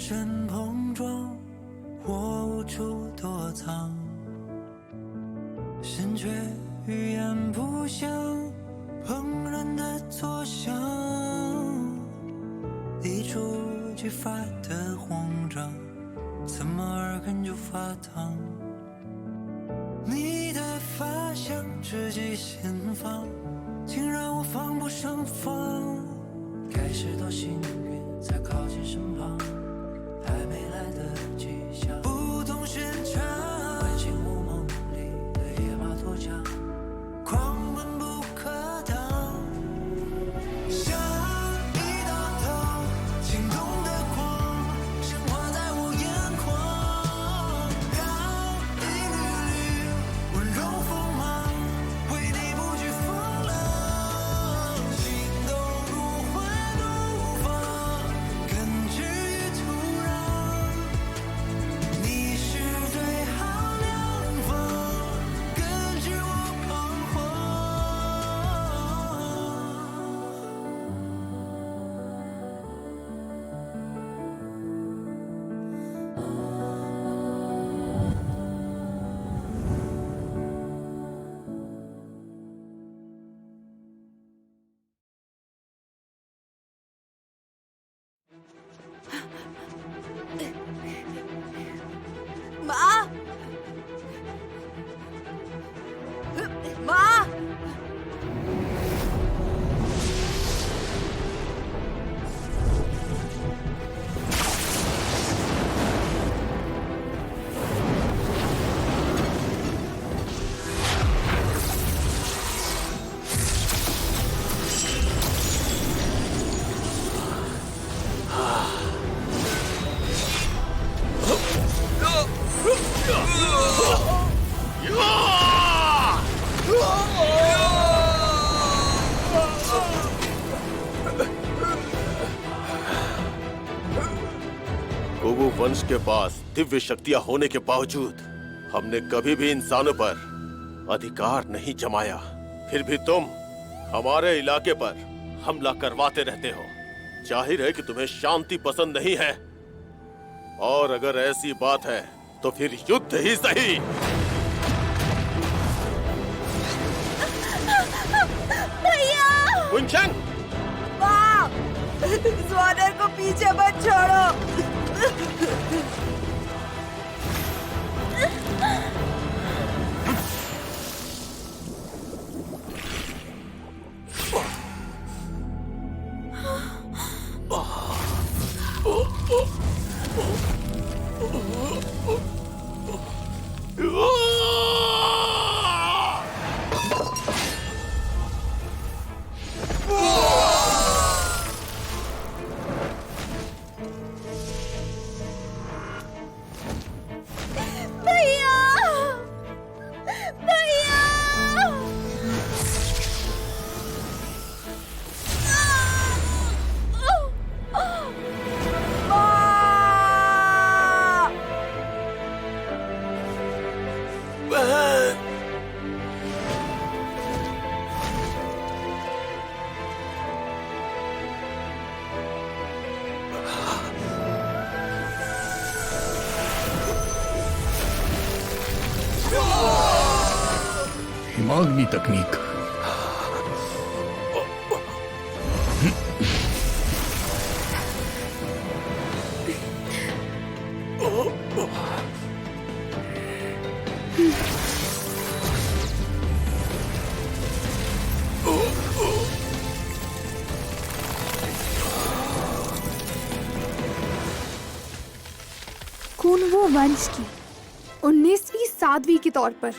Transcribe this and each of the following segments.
身碰撞，我无处躲藏，心却语言不详，怦然的作响，一触即发的慌张，怎么耳根就发烫？你的发香直击心房，竟让我防不胜防。开始多幸运，才靠近身旁，还没来得及想，不同寻常。唤醒我梦里的野马脱缰，狂奔不可挡，像一道道心动的光，显化在我眼眶，让一缕缕温柔锋芒为你不惧风浪，心动如花怒放，根植于土壤，你是最好良方，根治我彷徨。妈，妈，कुगु वंश के पास दिव्य शक्तियां होने के बावजूद हमने कभी भी इंसानों पर अधिकार नहीं जमाया। फिर भी तुम हमारे इलाके पर हमला करवाते रहते हो। जाहिर है कि तुम्हें शांति पसंद नहीं है, और अगर ऐसी बात है तो फिर युद्ध ही सही। भैया, कुंचन, माँ, इस वानर को पीछे मत छोड़ो। भैया, भैया, माँ, बहन, हिमाग्नि तकनीक। कुनवो वंश की 19वीं साध्वी के तौर पर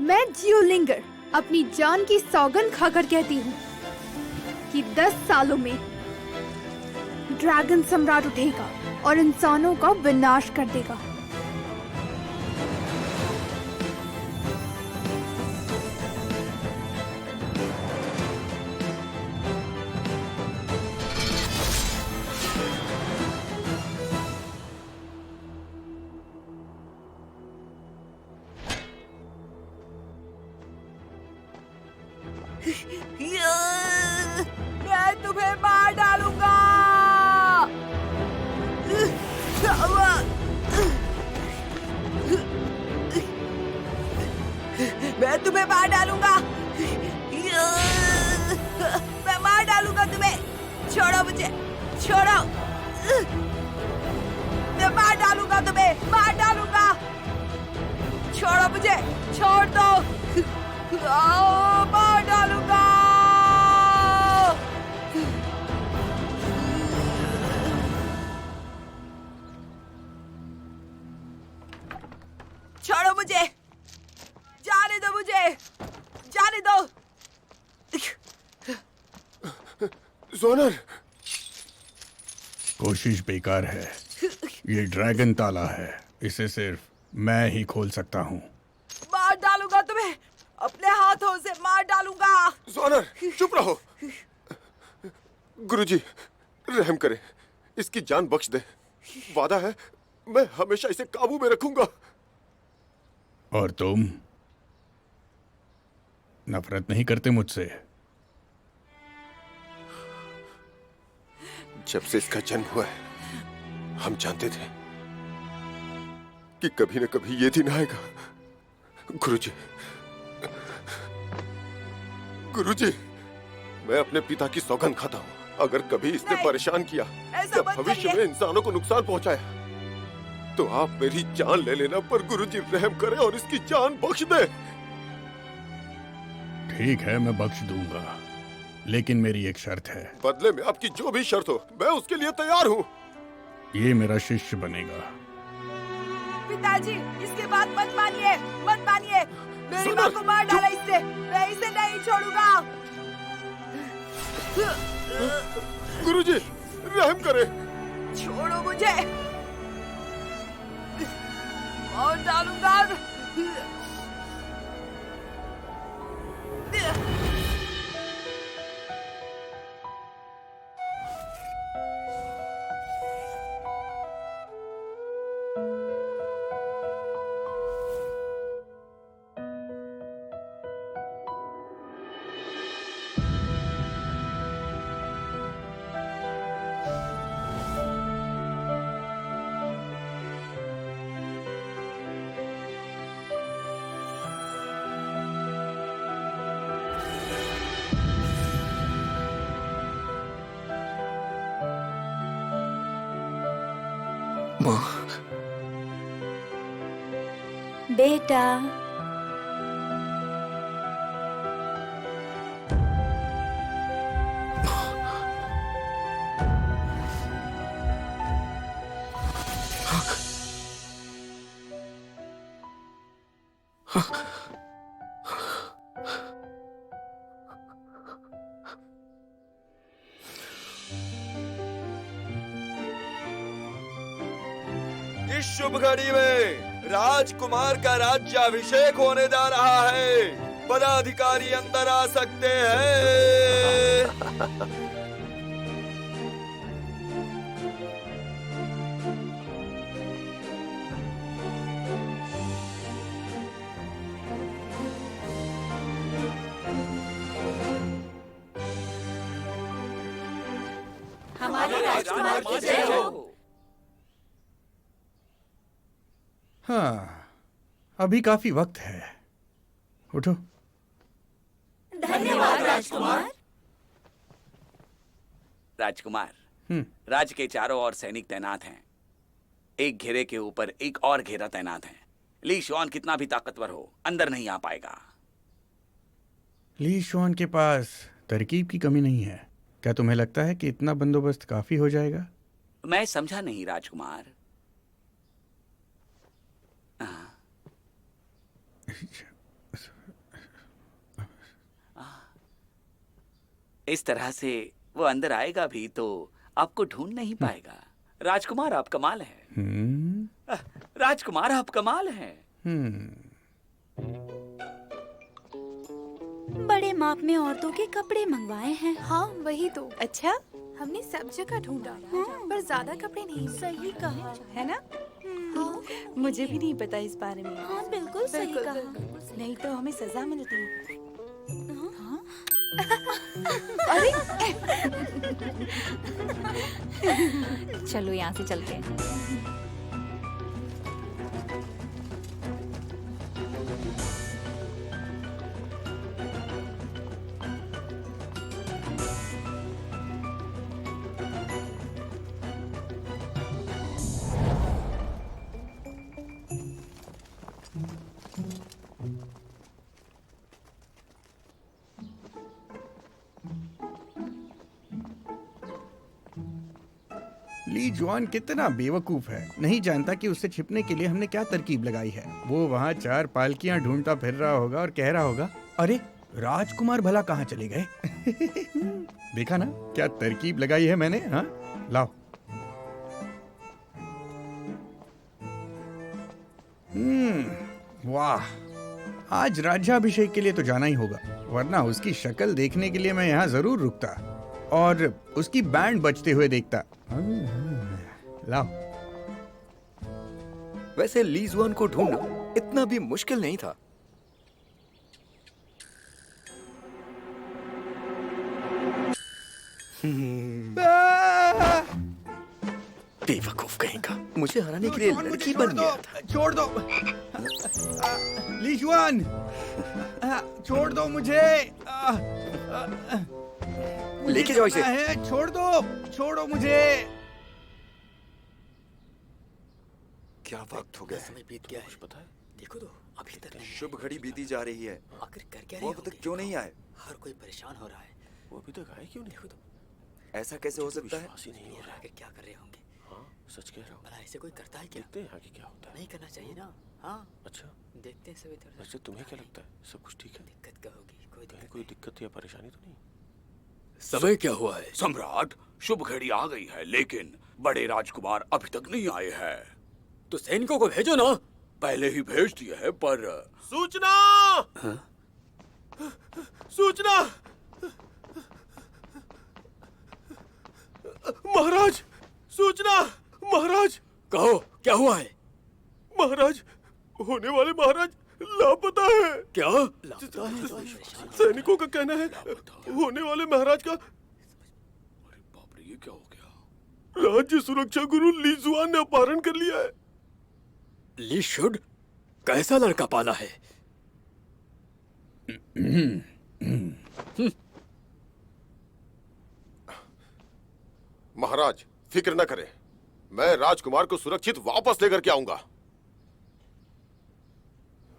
मैं जियोलिंगर अपनी जान की सौगंध खाकर कहती हूँ कि 10 सालों में ड्रैगन सम्राट उठेगा और इंसानों का विनाश कर देगा। मैं तुम्हें मार डालूंगा। मैं मार डालूंगा। मैं मार डालूंगा तुम्हें। छोड़ो मुझे, छोड़ो। मैं मार डालूंगा तुम्हें, मार डालूंगा। छोड़ो मुझे, छोड़ दो। मार डालूंगा। छोड़ो मुझे, जाने दो मुझे, जाने दो। जोनर, कोशिश बेकार है। ये ड्रैगन ताला है, इसे सिर्फ मैं ही खोल सकता हूँ। मार डालूंगा तुम्हें, अपने हाथों से मार डालूंगा। जोनर, चुप रहो। गुरुजी, रहम करें, इसकी जान बख्श दे। वादा है, मैं हमेशा इसे काबू में रखूंगा। और तुम नफरत नहीं करते मुझसे? जब से इसका जन्म हुआ है, हम जानते थे कि कभी न कभी ये दिन आएगा। गुरुजी, गुरुजी, मैं अपने पिता की सौगंध खाता हूँ, अगर कभी इसने नहीं, परेशान किया ऐसा या मत भविष्य करिए। में इंसानों को नुकसान पहुंचाया तो आप मेरी जान ले लेना, पर गुरुजी रहम करें और इसकी जान बख्श दे। ठीक है, मैं बख्श दूंगा, लेकिन मेरी एक शर्त है। बदले में आपकी जो भी शर्त हो, मैं उसके लिए तैयार हूँ। ये मेरा शिष्य बनेगा। पिताजी, इसके बात मत मानिए, मत मानिए। मेरी सुनो, माँ को मार डाला इससे, मैं इसे नहीं छोड़ूंगा। गुरुजी, रहम करें। छोड़ो मुझे, मार डालूंगा। माँ, बेटा, इस शुभ घड़ी में राजकुमार का राज्याभिषेक होने जा रहा है। पदाधिकारी अंदर आ सकते हैं। हमारे राजकुमार की जय हो। हाँ, अभी काफी वक्त है। उठो। धन्यवाद राजकुमार। राजकुमार, राज्य के चारों ओर सैनिक तैनात हैं। एक घेरे के ऊपर एक और घेरा तैनात है। ली शुआन कितना भी ताकतवर हो, अंदर नहीं आ पाएगा। ली शुआन के पास तरकीब की कमी नहीं है। क्या तुम्हें लगता है कि इतना बंदोबस्त काफी हो जाएगा? मैं समझा नहीं राजकुमार। इस तरह से वो अंदर आएगा भी तो आपको ढूंढ नहीं पाएगा। राजकुमार, आप कमाल हैं। राजकुमार, आप कमाल हैं। बड़े माप में औरतों के कपड़े मंगवाए हैं। हाँ वही तो। अच्छा, हमने सब जगह ढूंढा पर ज्यादा कपड़े नहीं मिले। सही कहा है ना? हाँ, मुझे भी नहीं पता इस बारे में। हाँ बिल्कुल सही बिल्कुल, कहा। नहीं तो हमें सजा मिलती। चलो यहाँ से चलते हैं। ली जुआन कितना बेवकूफ है, नहीं जानता कि उससे छिपने के लिए हमने क्या तरकीब लगाई है। वो वहाँ 4 पालकियां ढूंढता फिर रहा होगा और कह रहा होगा, अरे राजकुमार भला कहाँ चले गए। देखा ना क्या तरकीब लगाई है मैंने। हाँ लाओ। वाह, आज राज्याभिषेक के लिए तो जाना ही होगा, वरना उसकी शक्ल देखने के लिए मैं यहाँ जरूर रुकता और उसकी बैंड बजते हुए देखता। लाओ। वैसे ली जुआन को ढूंढना इतना भी मुश्किल नहीं था। बेवकूफ कहीं का, मुझे हराने के लिए लड़की बन गया था। छोड़ दो ली जुआन, छोड़ दो मुझे। लेके जाओ इसे। छोड़ो मुझे। क्या वक्त हो गया, समय बीत गया है। पता है? देखो तो अभी तक नहीं। शुभ घड़ी बीती जा रही है, आखिर कर क्या वो रहे अब तक होंगे? क्यों नहीं आए? हर कोई परेशान हो रहा है। वो अभी तक आए क्यों नहीं? देखो तो ऐसा कैसे हो सकता है? विश्वास ही नहीं हो रहा है। आखिर क्या कर रहे होंगे? हाँ सच कह रहा हूँ। भला ऐसे कोई करता है क्या? देखते हैं आगे क्या होता है। नहीं करना चाहिए ना। हाँ अच्छा, देखते हैं सब इधर। वैसे तुम्हें क्या लगता है, सब कुछ ठीक है? दिक्कत क्या होगी? कोई कहीं दिक्कत कोई दिक्कत या परेशानी तो नहीं? समय क्या हुआ है? सम्राट, शुभ घड़ी आ गई है, लेकिन बड़े राजकुमार अभी तक नहीं आए हैं। तो सैनिकों को भेजो ना। पहले ही भेज दिए हैं, पर सूचना! सूचना! महाराज, सूचना! महाराज, कहो क्या हुआ है? महाराज, होने वाले महाराज लापता है। क्या? सैनिकों का कहना है होने वाले महाराज का अरे बाप रे, ये क्या हो गया? राज्य सुरक्षा गुरु ली जुआन ने अपहरण कर लिया है। ली शुड कैसा लड़का पाला है? महाराज फिक्र न करें, मैं राजकुमार को सुरक्षित वापस लेकर के आऊंगा।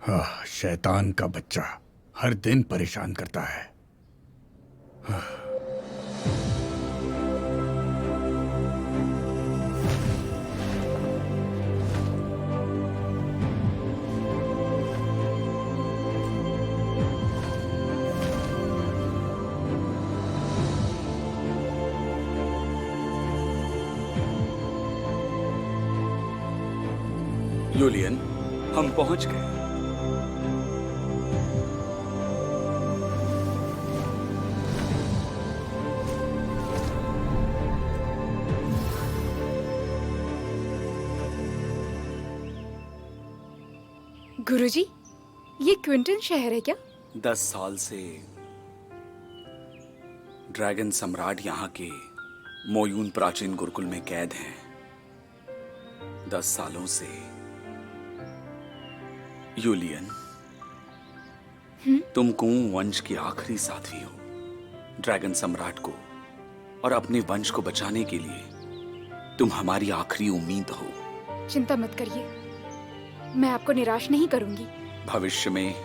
हाँ, शैतान का बच्चा हर दिन परेशान करता है। यूलियन, हम पहुंच गए। गुरुजी, ये क्विंटन शहर है क्या? 10 साल से ड्रैगन सम्राट यहाँ के मोयून प्राचीन गुरुकुल में कैद हैं। 10 सालों से यूलियन, तुम कुओं वंश की आखिरी साथी हो। ड्रैगन सम्राट को और अपने वंश को बचाने के लिए तुम हमारी आखिरी उम्मीद हो। चिंता मत करिए, मैं आपको निराश नहीं करूंगी। भविष्य में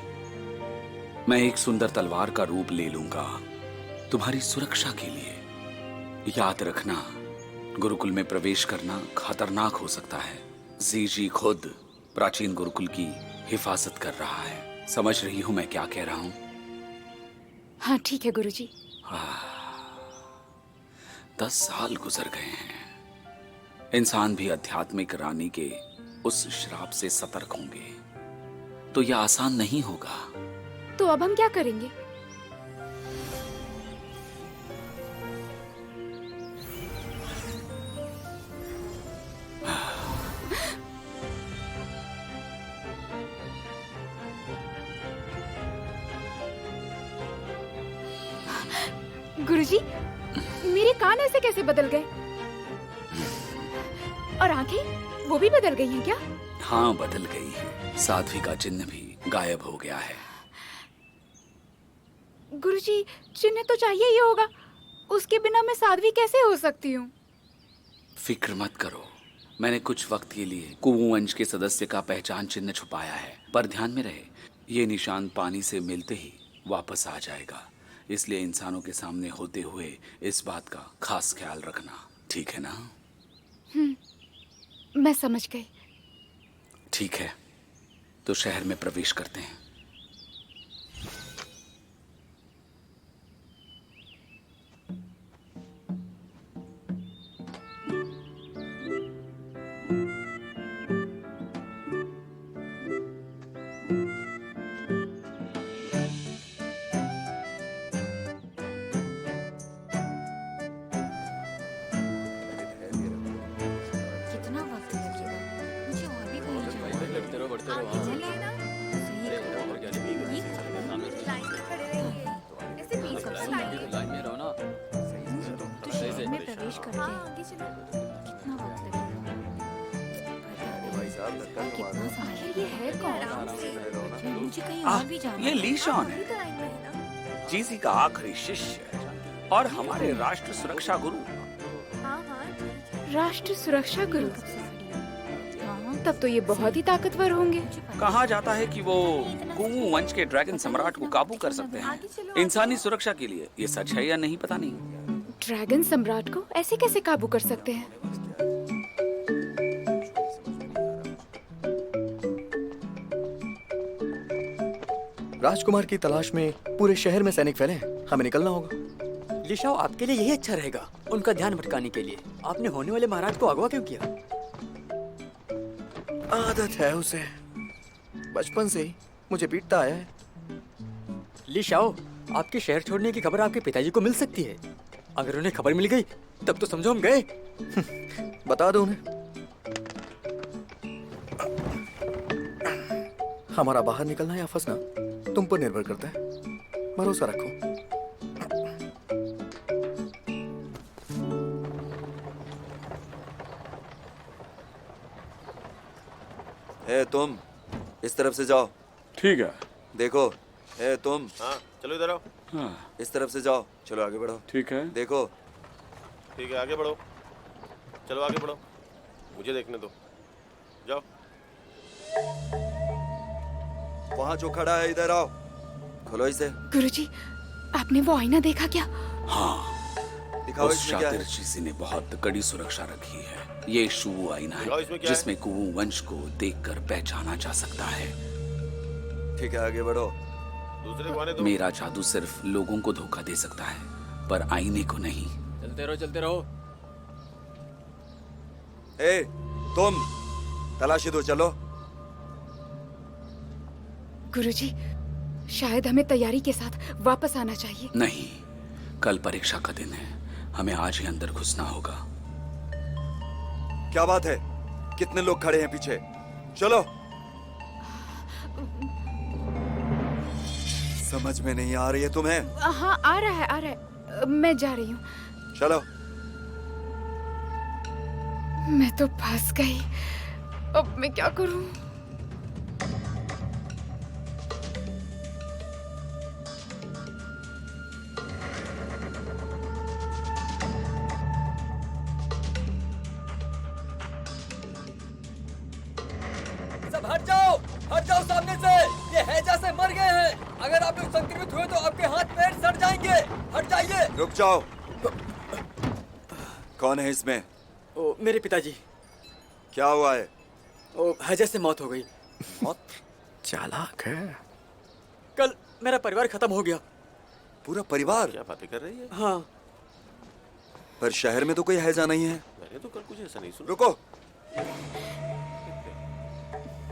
मैं एक सुंदर तलवार का रूप ले लूंगा तुम्हारी सुरक्षा के लिए। याद रखना, गुरुकुल में प्रवेश करना खतरनाक हो सकता है। जीजी खुद प्राचीन गुरुकुल की हिफाजत कर रहा है। समझ रही हूं मैं क्या कह रहा हूं? हाँ ठीक है गुरुजी। 10 साल गुजर गए हैं। इंसान भी आध्यात्मिक रानी के उस श्राप से सतर्क होंगे, तो यह आसान नहीं होगा। तो अब हम क्या करेंगे? गुरुजी, मेरे कान ऐसे कैसे बदल गए? और आंखें वो भी बदल गई हैं क्या? हाँ, बदल गई है। साध्वी का चिन्ह भी गायब हो गया है। गुरुजी, चिन्ह तो चाहिए ही होगा, उसके बिना मैं साध्वी कैसे हो सकती हूँ? फिक्र मत करो, मैंने कुछ वक्त के लिए कुओं वंश के सदस्य का पहचान चिन्ह छुपाया है, पर ध्यान में रहे, ये निशान पानी से मिलते ही वापस आ जाएगा। इसलिए इंसानों के सामने होते हुए इस बात का खास ख्याल रखना, ठीक है ना? मैं समझ गई। ठीक है, तो शहर में प्रवेश करते हैं। कितना वक्त लगेगा? मुझे और भी कहीं जाना है। सही तो शहर में प्रवेश करते हैं। कितना वक्त लगेगा? पता नहीं। कितना समय? ये है कौन? मुझे कहीं और भी जाना ये है। लीशान है, जीसी का आखिरी शिष्य और हमारे राष्ट्र सुरक्षा गुरु। राष्ट्र सुरक्षा गुरु? तब तो ये बहुत ही ताकतवर होंगे। कहा जाता है कि वो कुवू वंश के ड्रैगन सम्राट को काबू कर सकते हैं। इंसानी सुरक्षा के लिए। ये सच है या नहीं पता नहीं। ड्रैगन सम्राट को ऐसे कैसे काबू कर सकते हैं? राजकुमार की तलाश में पूरे शहर में सैनिक फैले हैं। हमें निकलना होगा। लिशाओ, आपके लिए यही अच्छा रहेगा, उनका ध्यान भटकाने के लिए। आपने होने वाले महाराज को अगवा क्यों किया? आदत है उसे, बचपन से ही मुझे पीटता आया है। लिशाओ, आपके शहर छोड़ने की खबर आपके पिताजी को मिल सकती है। अगर उन्हें खबर मिल गई तब तो समझो हम गए। बता दो उन्हें। हमारा बाहर निकलना या फंसना तुम पर निर्भर करता है। भरोसा रखो। ए तुम, इस तरफ से जाओ। ठीक है। देखो, ए तुम। हाँ चलो इधर आओ। हाँ, इस तरफ से जाओ। चलो आगे बढ़ो। ठीक है। देखो। ठीक है आगे बढ़ो, चलो आगे बढ़ो, मुझे देखने दो, जाओ। वहाँ जो खड़ा है इधर आओ। खोलो इसे। गुरुजी, आपने वो आईना देखा क्या? हाँ, दिखाओ उस इसमें क्या शातिर है। चीसी ने बहुत कड़ी सुरक्षा रखी है। ये शुवु आईना दिखाओ है इसमें क्या है। जिसमें कुवू वंश को देखकर पहचाना जा सकता है। ठीक है आगे बढ़ो। दूसरे को आने दो। मेरा जादू सिर्फ लोगों को धोखा दे सकता है, पर आईने को नहीं। चलते रहो, चलते रहो। ए तुम, तलाशी दो। चलो। गुरुजी, शायद हमें तैयारी के साथ वापस आना चाहिए। नहीं, कल परीक्षा का दिन है, हमें आज ही अंदर घुसना होगा। क्या बात है? कितने लोग खड़े हैं पीछे? चलो। समझ में नहीं आ रही है तुम्हें? हाँ, आ रहा है, आ रहा है। मैं जा रही हूँ। चलो। मैं तो फंस गई। अब मैं क्या करूँ? सब हट जाओ सामने से। ये हैजा से मर गए हैं। अगर आप लोग संक्रमित हुए तो आपके हाथ पैर सड़ जाएंगे। हट जाइए। रुक जाओ। कौन है इसमें? ओ, मेरे पिताजी। क्या हुआ है? ओ, हैजा से मौत हो गई। मौत? चालाक है। कल मेरा परिवार खत्म हो गया। पूरा परिवार? क्या बातें कर रही है? हाँ। पर शहर में तो कोई हैजा नहीं है। मैंने तो कल कुछ ऐसा नहीं सुना। रुको।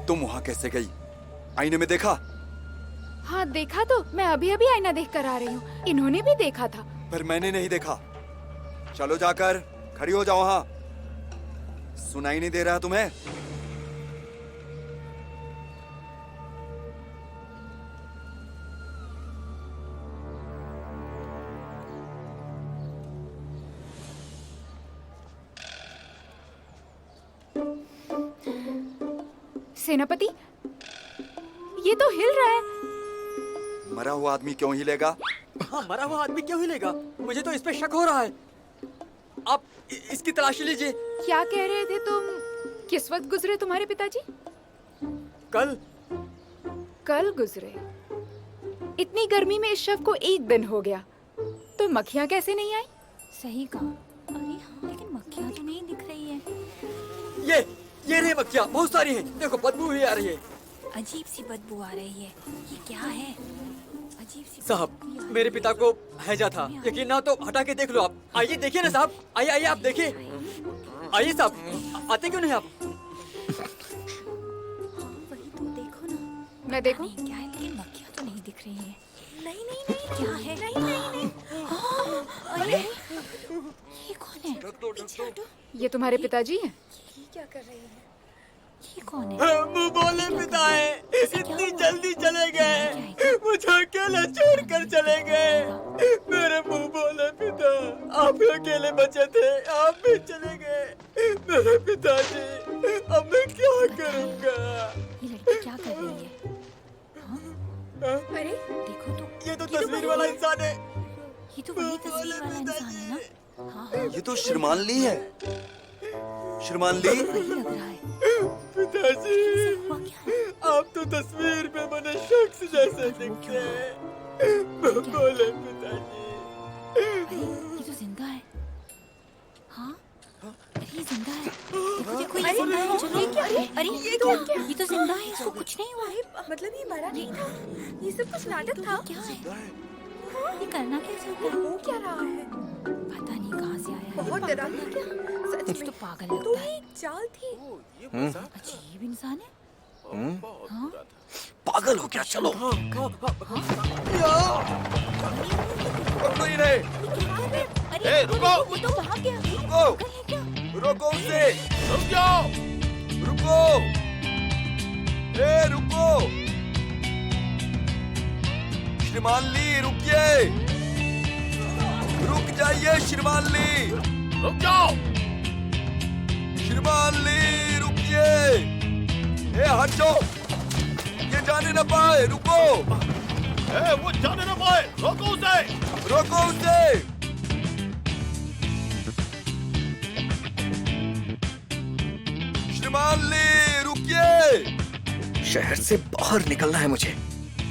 तुम वहां कैसे गई? आईने में देखा? हाँ देखा तो। मैं अभी अभी आईना देख कर आ रही हूँ। इन्होंने भी देखा था। पर मैंने नहीं देखा। चलो जाकर खड़ी हो जाओ वहां। सुनाई नहीं दे रहा तुम्हें? सेनापति, ये तो हिल रहा है। मरा हुआ आदमी क्यों हिलेगा? हाँ, मरा हुआ आदमी क्यों हिलेगा? मुझे तो इस पे शक हो रहा है। आप इसकी तलाशी लीजिए। क्या कह रहे थे तुम? किस वक्त गुजरे तुम्हारे पिताजी? कल गुजरे। इतनी गर्मी में इस शव को 1 दिन हो गया, तो मक्खियाँ कैसे नहीं आई? सही कहा। अरे हाँ, लेकिन मक्खियाँ तो नहीं दिख रही है। ये रही मक्खियाँ, बहुत सारी हैं। देखो बदबू भी आ रही है। अजीब सी बदबू आ रही है। ये क्या है? अजीब सी साहब, मेरे पिता को हैजा था। यकीन ना हो तो हटा के देख लो आप। आइए देखिए ना साहब, आइए आइए आप देखिए। आइए साहब, आते क्यों नहीं आप? वही तो देखो ना। मैं देखूं? नहीं, क्या है, लेकिन मक्खियाँ तो नहीं दिख रही हैं। नहीं नहीं नहीं, क्या है? नहीं नहीं नहीं। अरे ये कौन है? पीछे हटो। ये तुम्हारे पिताजी हैं? ये क्या कर रही है? ये कौन है? मुँह बोले पिता है, इतनी जल्दी चले गए, मुझे अकेले छोड़ कर चले गए। मेरे मुँह बोले पिता, आप अकेले बचे थे, आप भी चले गए। मेरे पिताजी, अब मैं क्या करूँगा? ये लड़की क्या कर रही है? अरे देखो तो, ये तो तस्वीर वाला इंसान है। ये तो वही तस्वीर वाला इंसान है ना? हाँ, ये तो श्रीमान ली है। श्रीमान ली, वही लग रहा है। पिताजी, हुआ क्या है? आप तो तस्वीर में बने शख्स जैसे दिखते हैं। बोले पिताजी। अरे ये तो जिंदा है। हाँ, अरे ये जिंदा है। देखो देखो, ये जिंदा है। चलो, अरे ये तो जिंदा है, इसको कुछ नहीं हुआ है। मतलब ये मरा नहीं था, ये सब कुछ नाटक था। क्या है? ये करना कैसे होता है? हो क्या रहा है? पता नहीं कहाँ से आया है। बहुत डरावना क्या? सच कुछ में तो पागल तो लगता ये है। एक चाल थी। अजीब इंसान है। हाँ? पागल हो क्या? चलो। पकड़ो इन्हें। अरे रुको! वो तो भाग गया। रुको! पागल है क्या? रोको उसे। रुक जाओ। रुको, रुको। श्रीमान ली, रुकिए। रुक जाइए श्रीमान ली। रुक जाओ। श्रीमान ली, रुकिए। हट जाओ, ये जाने न पाए। रुको, वो जाने न पाए। रोको उसे। रोको उसे। श्रीमान ली, रुकिए। शहर से बाहर निकलना है मुझे,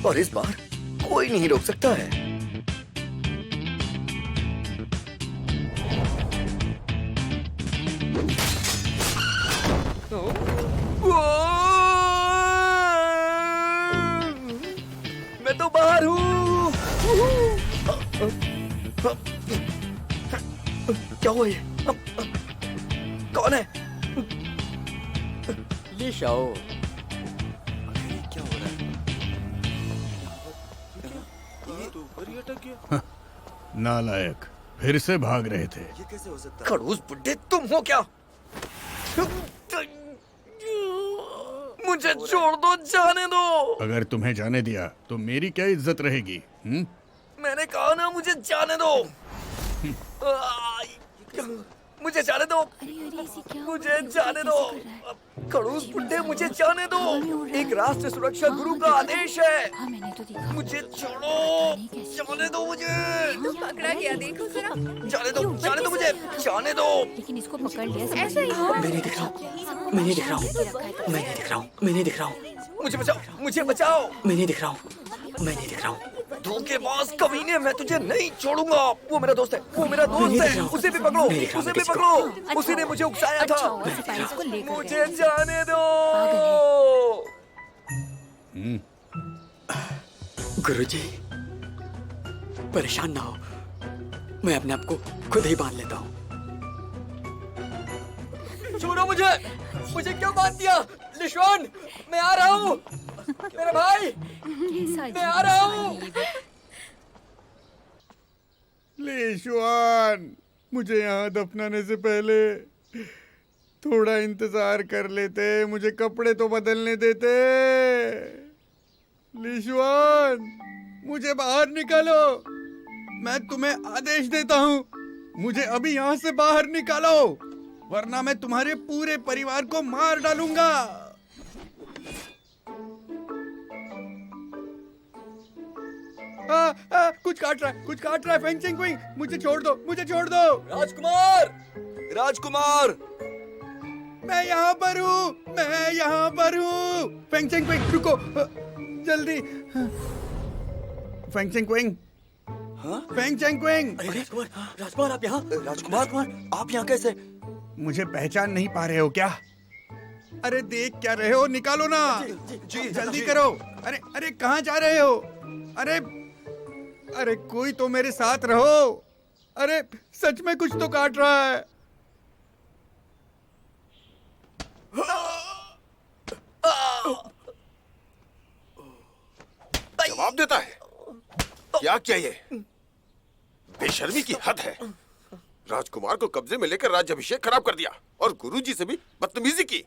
और इस बार कोई नहीं रोक सकता है। मैं तो बाहर हूँ। क्या हुआ ये? कौन है? ली शाओ। क्या हो रहा है? नालायक, फिर से भाग रहे थे। ये कैसे हो सकता है? खड़ूस बुड्ढे, तुम हो क्या? मुझे छोड़ दो, जाने दो। अगर तुम्हें जाने दिया तो मेरी क्या इज्जत रहेगी? मैंने कहा ना, मुझे जाने दो। मुझे जाने दो। अरे अरे इसे क्या हुआ? मुझे देखो, जाने कैसे दो। कर रहा है। खड़ूस बुड्ढे, मुझे जाने दो। एक राष्ट्र सुरक्षा गुरु का आदेश है। हाँ, मैंने तो देखा। मुझे छोड़ो, नहीं, कैसे? जाने दो मुझे। तो पकड़ा गया, देखो जरा। जाने दो, जाने दो मुझे, जाने दो। लेकिन इसको पकड़ लिया। ऐसा ही हुआ। मैं नहीं दिख रहा हूँ, मैं नहीं दिख रहा हूँ, मैं नहीं दिख रहा हूँ, मैं नहीं दिख रहा हूँ। मुझे बचाओ, मुझे बचाओ। मैं नहीं दिख रहा हूँ, मैं नहीं दिख रहा हूँ। धोखेबाज कमीने, मैं तुझे नहीं छोड़ूंगा। वो मेरा दोस्त है, वो मेरा दोस्त है। उसे भी पकड़ो, उसे भी पकड़ो। उसी ने मुझे उकसाया था। अच्छा हुआ सिपाही इसको लेकर मुझे जाने दो। गुरुजी, परेशान ना हो, मैं अपने आप को खुद ही बांध लेता हूँ। छोड़ो मुझे, मुझे क्यों बांध दिया? लिश्वान, मैं आ रहा हूँ। मेरा भाई, मैं आ रहा हूँ। लेशवान, मुझे यहाँ दफनाने से पहले थोड़ा इंतजार कर लेते, मुझे कपड़े तो बदलने देते। लेशवान, मुझे बाहर निकालो, मैं तुम्हें आदेश देता हूँ। मुझे अभी यहाँ से बाहर निकालो, वरना मैं तुम्हारे पूरे परिवार को मार डालूंगा। कुछ काट रहा है फेंसिंग क्वीन, मुझे छोड़ दो, मुझे छोड़ दो। राजकुमार, राजकुमार, मैं यहाँ पर हूँ, मैं यहाँ पर हूँ। फेंसिंग क्वीन, रुको, जल्दी। Fencing queen, fencing queen. राजकुमार, आप यहाँ? राजकुमार, आप यहाँ कैसे? मुझे पहचान नहीं पा रहे हो क्या? अरे देख क्या रहे हो, निकालो ना। जी जल्दी करो। अरे अरे कहाँ जा रहे हो? अरे अरे कोई तो मेरे साथ रहो। अरे सच में कुछ तो काट रहा है। जवाब देता है। क्या क्या ये बेशर्मी की हद है। राजकुमार को कब्जे में लेकर राज्याभिषेक खराब कर दिया और गुरुजी से भी बदतमीजी की।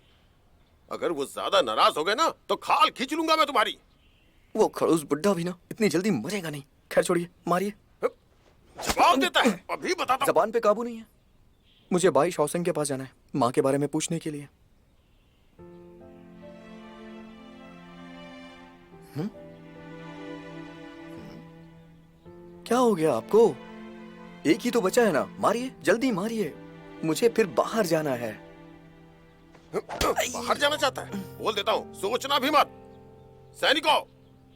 अगर वो ज्यादा नाराज हो गए ना तो खाल खींच लूंगा मैं तुम्हारी। वो खड़ूस बुड्ढा भी ना इतनी जल्दी मरेगा नहीं। खैर छोड़िए, मारिए। जवाब देता है। अभी बताता हूं। जबान पे काबू नहीं है। मुझे भाई शौसंग के पास जाना है, माँ के बारे में पूछने के लिए। क्या हो गया आपको? एक ही तो बचा है ना, मारिए, जल्दी मारिए। मुझे फिर बाहर जाना है। बाहर जाना चाहता है? बोल देता हूँ, सोचना भी मत। सैनिकों,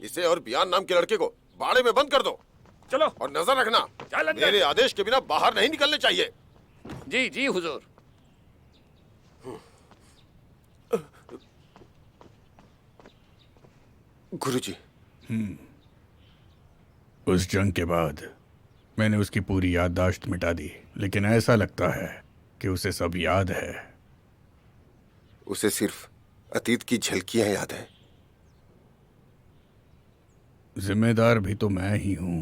इसे और बियान नाम के लड़के को बाड़े में बंद कर दो। चलो। और नजर रखना, मेरे आदेश के बिना बाहर नहीं निकलने चाहिए। जी जी हुजूर। गुरुजी। उस जंग के बाद मैंने उसकी पूरी याददाश्त मिटा दी, लेकिन ऐसा लगता है कि उसे सब याद है। उसे सिर्फ अतीत की झलकियां याद है। जिम्मेदार भी तो मैं ही हूं।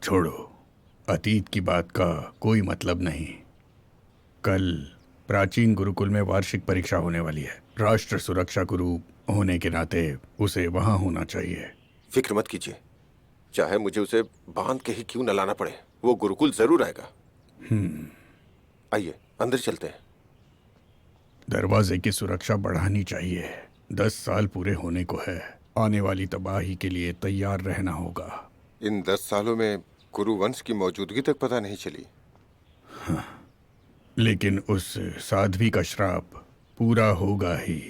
छोड़ो, अतीत की बात का कोई मतलब नहीं। कल प्राचीन गुरुकुल में वार्षिक परीक्षा होने वाली है। राष्ट्र सुरक्षा गुरु होने के नाते उसे वहां होना चाहिए। फिक्र मत कीजिए, चाहे मुझे उसे बांध के ही क्यों न लाना पड़े, वो गुरुकुल जरूर आएगा। आइए अंदर चलते हैं। दरवाजे की सुरक्षा बढ़ानी चाहिए। 10 साल पूरे होने को है। आने वाली तबाही के लिए तैयार रहना होगा। इन 10 सालों में गुरु वंश की मौजूदगी तक पता नहीं चली। हाँ, लेकिन उस साध्वी का श्राप पूरा होगा ही।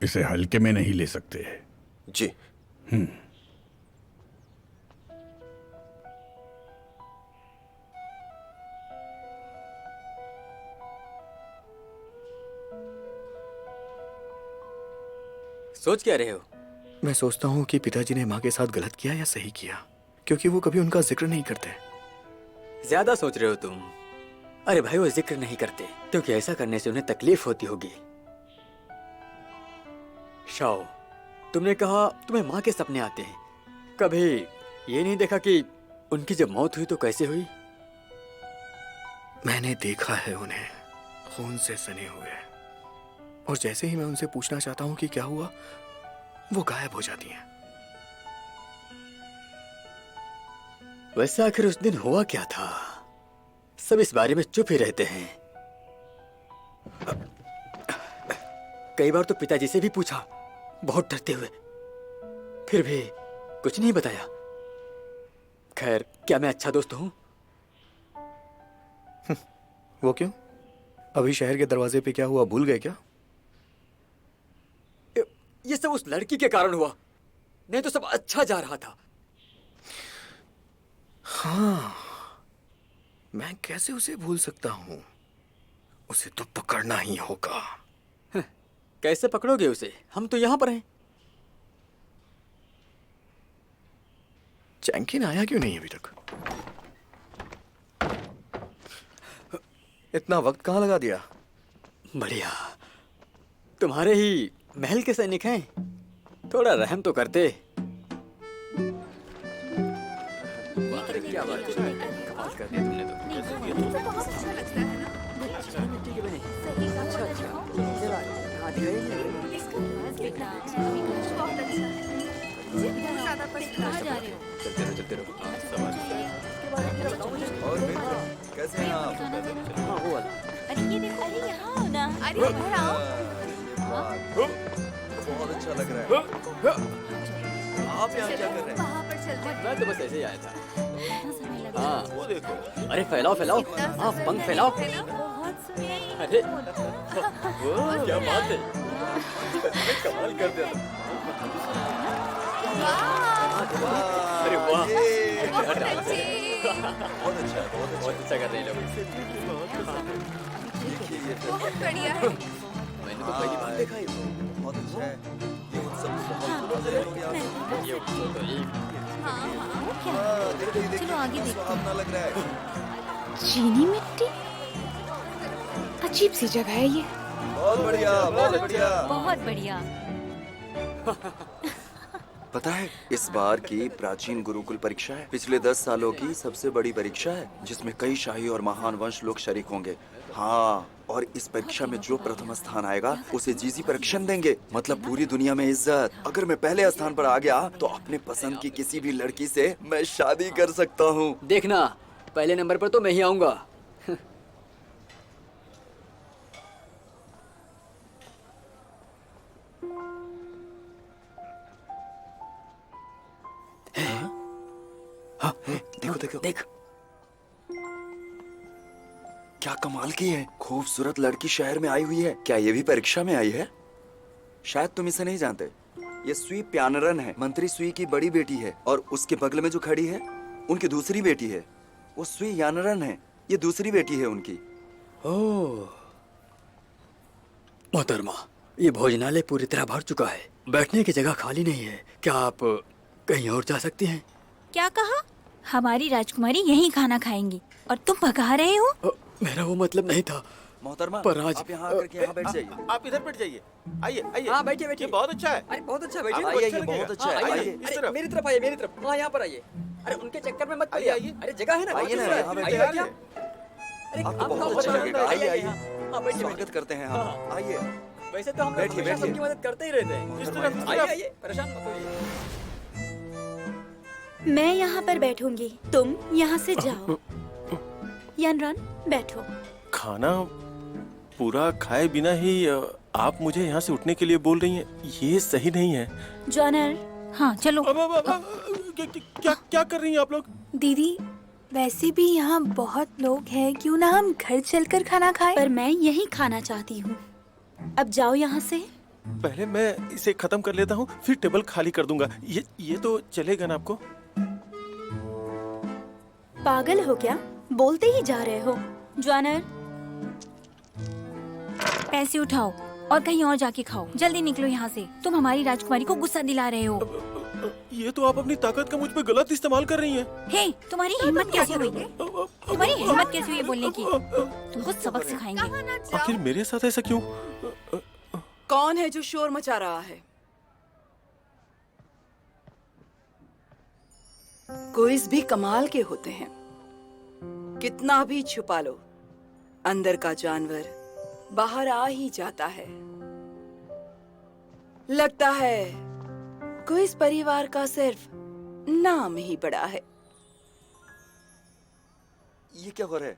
इसे हल्के में नहीं ले सकते। जी। सोच क्या रहे हो? मैं सोचता हूँ कि पिताजी ने माँ के साथ गलत किया या सही किया, क्योंकि वो कभी उनका जिक्र नहीं करते। ज्यादा सोच रहे हो तुम। अरे भाई, वो जिक्र नहीं करते क्योंकि ऐसा करने से उन्हें तकलीफ होती होगी। शाओ, तुमने कहा तुम्हें माँ के सपने आते हैं। कभी ये नहीं देखा कि उनकी जब मौत हुई तो कैसे हुई? मैंने देखा है उन्हें खून से सने हुए, और जैसे ही मैं उनसे पूछना चाहता हूँ कि क्या हुआ, वो गायब हो जाती हैं। वैसे आखिर उस दिन हुआ क्या था? सब इस बारे में चुप ही रहते हैं। कई बार तो पिताजी से भी पूछा, बहुत डरते हुए, फिर भी कुछ नहीं बताया। खैर, क्या मैं अच्छा दोस्त हूं? वो क्यों? अभी शहर के दरवाजे पे क्या हुआ भूल गए क्या? ये सब उस लड़की के कारण हुआ, नहीं तो सब अच्छा जा रहा था। हाँ, मैं कैसे उसे भूल सकता हूँ? उसे तो पकड़ना ही होगा। कैसे पकड़ोगे उसे? हम तो यहाँ पर हैं। चैंकिन आया क्यों नहीं अभी तक? इतना वक्त कहाँ लगा दिया? बढ़िया, तुम्हारे ही महल के सैनिक हैं, थोड़ा रहम तो करते। क्या बात है, कमाल कर दिया तुमने तो। अच्छा अच्छा, जरा हाँ दिखाइए। चलते रहो। और कैसे हैं आप? हाँ वो वाला। अरे ये देखो, अरे यहाँ आओ ना। अरे इधर आओ। बहुत अच्छा लग रहा है। आप यहाँ क्या कर रहे हैं? वहाँ पर चलते हैं। मैं तो बस ऐसे ही आया था। हाँ, वो देखो। अरे फैलाओ फैलाओ, हाँ पंख फैलाओ। बहुत सुंदर। अरे वो क्या बात है, कमाल कर दिया। अरे वाह, बहुत अच्छी। बहुत अच्छा है, बहुत अच्छा कर रहे हैं बहुत बढ़िया है। मैंने तो पहली बार देखा ये। बहुत अच्छा है। ये उत्सव तो बहुत फूलों से लोग यहाँ। ये उत्सव तो एक चलो आगे देखते सुहावना लग रहा है। चीनी मिट्टी, अजीब सी जगह है ये। बहुत बढ़िया, बहुत बढ़िया। बहुत बढ़िया। पता है, इस बार की प्राचीन गुरुकुल परीक्षा है, पिछले 10 सालों की सबसे बड़ी परीक्षा है, जिसमें कई शाही और महान वंश लोग शरीक होंगे। हाँ, और इस परीक्षा में जो प्रथम स्थान आएगा उसे जीजी परीक्षण देंगे, मतलब पूरी दुनिया में इज्जत। अगर मैं पहले स्थान पर आ गया तो अपने पसंद की किसी भी लड़की से मैं शादी कर सकता हूँ। देखना, पहले नंबर पर तो मैं ही आऊंगा। हाँ, देखो देखो देख, क्या कमाल की है। खूबसूरत लड़की शहर में आई हुई है। क्या ये भी परीक्षा में आई है? शायद तुम इसे नहीं जानते। ये सुई प्यानरन है, मंत्री सुई की बड़ी बेटी है, और उसके बगल में जो खड़ी है उनकी दूसरी बेटी है। वो सुई यानरन है, ये दूसरी बेटी है उनकी। ओह मोहतरमा, ये भोजनालय पूरी तरह भर चुका है, बैठने की जगह खाली नहीं है। क्या आप कहीं और जा सकती हैं? क्या कहा? हमारी राजकुमारी यहीं खाना खाएंगी और तुम भगा रहे हो? मेरा वो मतलब नहीं था मोहतरमा, पर आज आप यहाँ आकर के यहाँ बैठ जाइए। आप इधर बैठ जाइए। आइए आइए। हाँ बैठिए बैठिए। ये बहुत अच्छा है। अरे बहुत अच्छा, बैठिए। आइए, ये बहुत अच्छा है। हाँ, आइए, इस तरफ। मेरी तरफ आइए, मेरी तरफ। हाँ यहाँ पर आइए। अरे उनके चक्कर में मत पड़िए। आइए। अरे जगह है ना, आइए ना, बहुत यहाँ सुंदर है। बैठिए, आइए, आइए। अरे आपको आप बहुत बहुत अच्छा अच्छा लगेगा। लगेगा। आइए, आइए। हाँ बैठिए, स्वागत करते हैं हम। हाँ। आइए। वैसे तो हम लोग बैठिए, हमेशा बैठिए। सबकी मदद करते ही रहते हैं। इस तरफ, इस आइए तरफ। आइए, परेशान मत होइए। मैं यहाँ पर बैठूंगी, तुम यहाँ से जाओ। यानरन, बैठो। खाना पूरा खाए बिना ही आप मुझे यहाँ से उठने के लिए बोल रही हैं, ये सही नहीं है। जॉनर, हाँ चलो। क्या क्या कर रही हैं आप लोग? दीदी, वैसे भी यहाँ बहुत लोग हैं, क्यों ना हम घर चलकर खाना खाएं? पर मैं यही खाना चाहती हूँ। अब जाओ यहाँ से। पहले मैं इसे खत्म कर लेता हूँ, फिर टेबल खाली कर दूंगा। ये तो चलेगा ना आपको? पागल हो क्या? बोलते ही जा रहे हो। जॉनर, पैसे उठाओ और कहीं और जाके खाओ। जल्दी निकलो यहाँ से। तुम हमारी राजकुमारी को गुस्सा दिला रहे हो। ये तो आप अपनी ताकत का मुझ पे गलत इस्तेमाल कर रही हैं। हे, तुम्हारी हिम्मत कैसे हुई? तुम्हारी हिम्मत कैसे हुई बोलने की? तुमको सबक सिखाएंगे। आखिर मेरे साथ ऐसा क्यों? कौन है जो शोर मचा रहा है? क्विज भी कमाल के होते हैं। कितना भी छुपा लो, अंदर का जानवर बाहर आ ही जाता है। लगता है क्विज परिवार का सिर्फ नाम ही बड़ा है। ये क्या हो रहा है?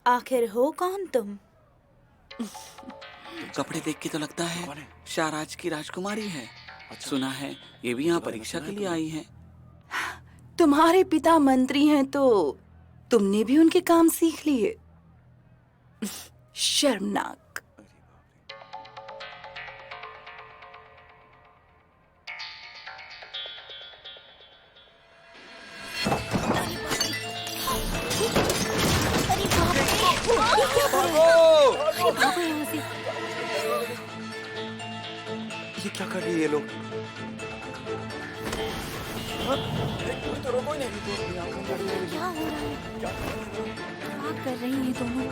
आखिर हो कौन तुम? कपड़े देख के तो लगता है शाहराज की राजकुमारी है। सुना है ये भी यहाँ परीक्षा के लिए आई है। तुम्हारे पिता मंत्री हैं तो तुमने भी उनके काम सीख लिए। शर्मनाक। ये क्या कर रही है ये लोग? क्या हो रहा है? क्या कर रही हैं दोनों?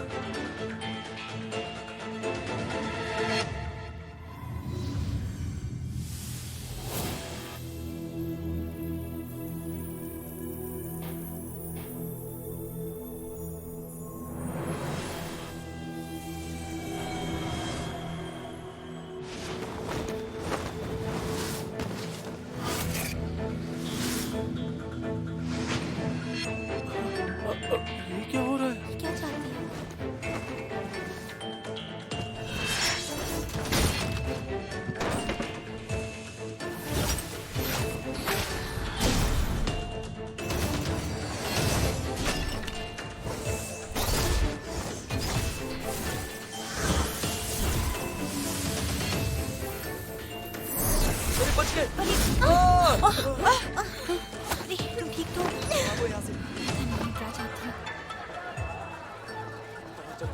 ये क्या हो रहा है? क्या चाहती हो? बच गए। अरे चलो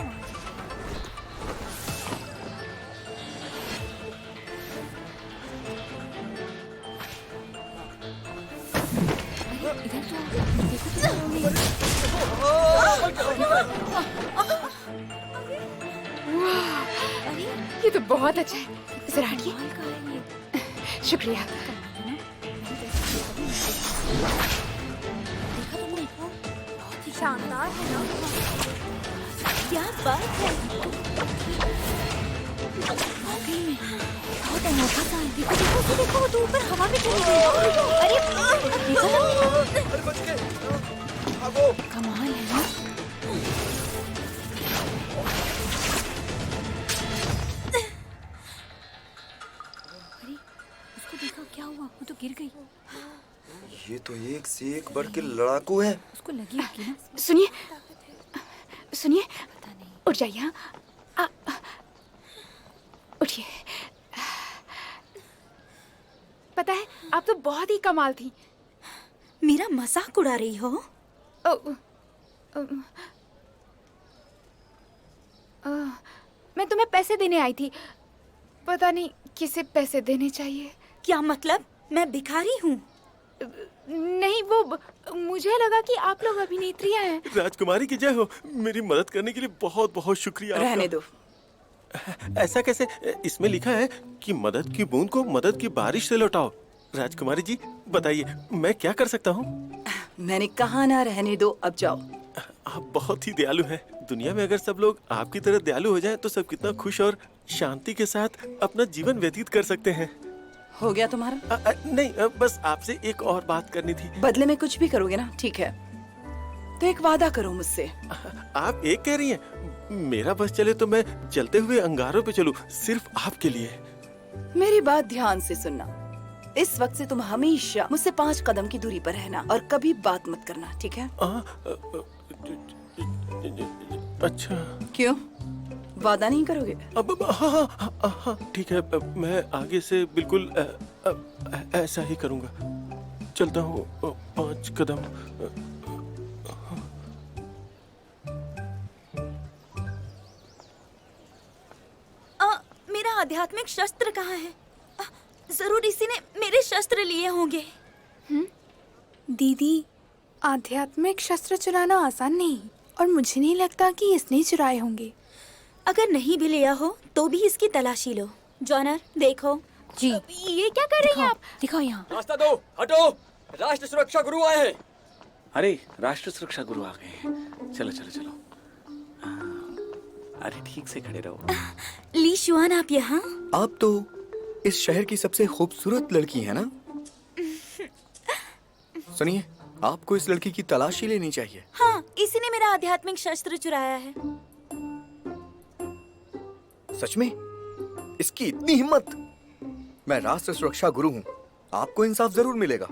वहाँ इधर तो देखो ये तो बहुत अच्छा है। जरा हटिए। शुक्रिया। शानदार है ना? क्या बात है। वाकई में बहुत अनोखा सा है। देखो देखो देखो देखो, वो तो ऊपर हवा में चली गई। अरे देखो कमाल है ना। अरे उसको देखो क्या हुआ, वो तो गिर गई। ये तो एक से एक बढ़ के लड़ाकू है। उसको लगी होगी ना। सुनिए सुनिए, उठ जाइए। हाँ उठिए। पता है आप तो बहुत ही कमाल थी। मेरा मजाक उड़ा रही हो? मैं तुम्हें पैसे देने आई थी। पता नहीं किसे पैसे देने चाहिए। क्या मतलब? मैं भिखारी हूँ? नहीं, वो मुझे लगा कि आप लोग अभिनेत्रियां हैं। राजकुमारी की जय हो। मेरी मदद करने के लिए बहुत बहुत शुक्रिया। रहने दो। ऐसा कैसे? इसमें लिखा है कि मदद की बूंद को मदद की बारिश से लौटाओ। राजकुमारी जी बताइए मैं क्या कर सकता हूँ? मैंने कहा ना रहने दो, अब जाओ। आप बहुत ही दयालु हैं। दुनिया में अगर सब लोग आपकी तरह दयालु हो जाएं तो सब कितना खुश और शांति के साथ अपना जीवन व्यतीत कर सकते हैं। हो गया तुम्हारा? नहीं, बस आपसे एक और बात करनी थी। बदले में कुछ भी करोगे ना? ठीक है, तो एक वादा करो मुझसे। आप एक कह रही हैं? मेरा बस चले तो मैं चलते हुए अंगारों पे चलूं, सिर्फ आपके लिए। मेरी बात ध्यान से सुनना। इस वक्त से तुम हमेशा मुझसे 5 कदम की दूरी पर रहना और कभी बात मत करना, ठीक है? अच्छा। क्यों, वादा नहीं करोगे? अब हाँ, ठीक है। मैं आगे से बिल्कुल ऐसा ही करूँगा। चलता हूँ 5 कदम। मेरा आध्यात्मिक शस्त्र कहाँ है? जरूर इसी ने मेरे शस्त्र लिए होंगे। दीदी, आध्यात्मिक शस्त्र चुराना आसान नहीं, और मुझे नहीं लगता कि इसने चुराए होंगे। अगर नहीं भी लिया हो तो भी इसकी तलाशी लो। जॉनर देखो। जी। ये क्या कर रही हैं आप? दिखाओ यहाँ। रास्ता दो, हटो। राष्ट्र सुरक्षा गुरु आए हैं। अरे राष्ट्र सुरक्षा गुरु आ गए हैं। चलो चलो चलो। अरे ठीक से खड़े रहो। ली शुआन, आप यहाँ? आप तो इस शहर की सबसे खूबसूरत लड़की है ना? सुनिए, आपको इस लड़की की तलाशी लेनी चाहिए। हाँ, इसी ने मेरा आध्यात्मिक शस्त्र चुराया है। सच में? इसकी इतनी हिम्मत? मैं राष्ट्र सुरक्षा गुरु हूँ, आपको इंसाफ जरूर मिलेगा।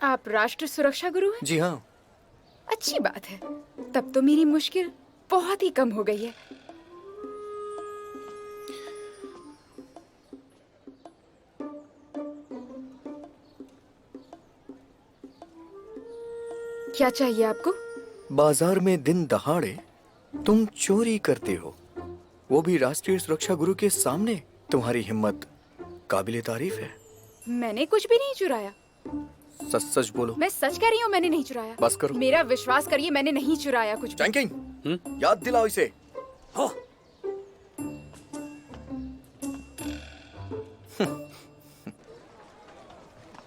आप राष्ट्र सुरक्षा गुरु हैं? जी हाँ। अच्छी बात है, तब तो मेरी मुश्किल बहुत ही कम हो गई है। क्या चाहिए आपको? बाजार में दिन दहाड़े तुम चोरी करते हो, वो भी राष्ट्रीय सुरक्षा गुरु के सामने। तुम्हारी हिम्मत काबिले तारीफ है। मैंने कुछ भी नहीं चुराया। सच सच बोलो। मैं सच कह रही हूँ, मैंने नहीं चुराया। बस करो। मेरा विश्वास करिए, मैंने नहीं चुराया कुछ भी। चैंकिंग, याद दिलाओ इसे। हाँ।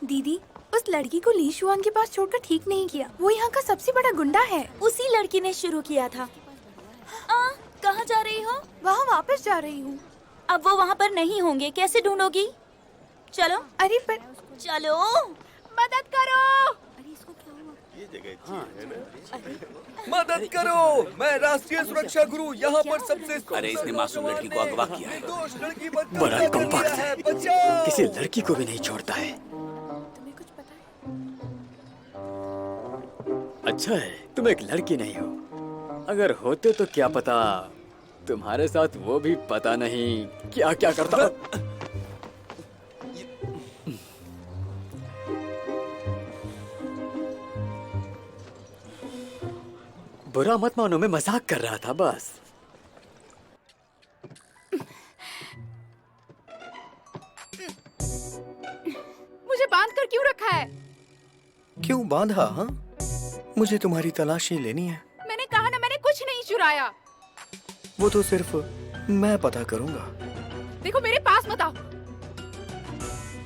दीदी, उस लड़की को ली शुआन के पास छोड़कर ठीक नहीं किया। वो यहाँ का सबसे बड़ा गुंडा है। उसी लड़की ने शुरू किया था। कहाँ जा रही हो? वहाँ वापस जा रही हूँ। अब वो वहाँ पर नहीं होंगे, कैसे ढूंढोगी? चलो। अरे पर चलो, मदद करो। अरे इसको क्या हुआ? ये जगह है ना? मदद करो, मैं राष्ट्रीय सुरक्षा गुरु यहाँ पर सबसे। अरे इसने मासूम लड़की को अगवा किया है। बड़ा कमबख्त है, किसी लड़की को भी नहीं छोड़ता है। तुम्हें कुछ पता है? अच्छा है तुम एक लड़की नहीं हो। अगर होते तो क्या पता तुम्हारे साथ वो भी पता नहीं क्या क्या करता। बुरा मत मानो, मैं मजाक कर रहा था बस। मुझे बांध कर क्यों रखा है? क्यों बांधा? हाँ, मुझे तुम्हारी तलाशी लेनी है। मैंने कहा ना, मैंने कुछ नहीं चुराया। वो तो सिर्फ मैं पता करूंगा। देखो, मेरे पास मत आओ।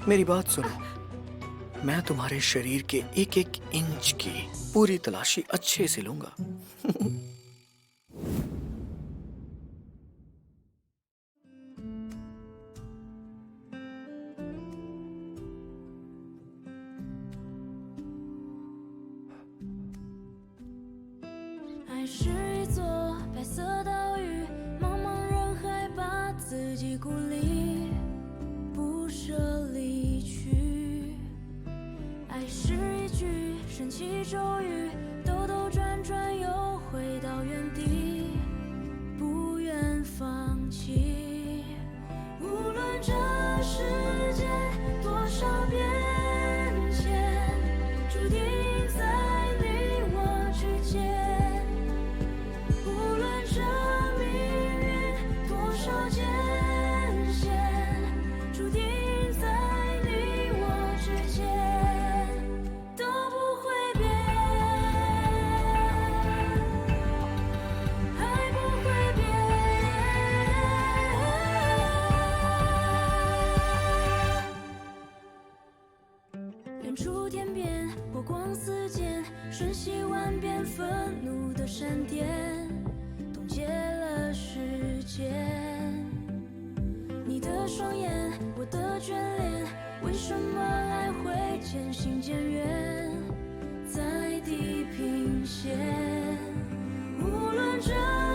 मेरी बात सुनो, मैं तुम्हारे शरीर के एक एक इंच की पूरी तलाशी अच्छे से लूंगा।无论这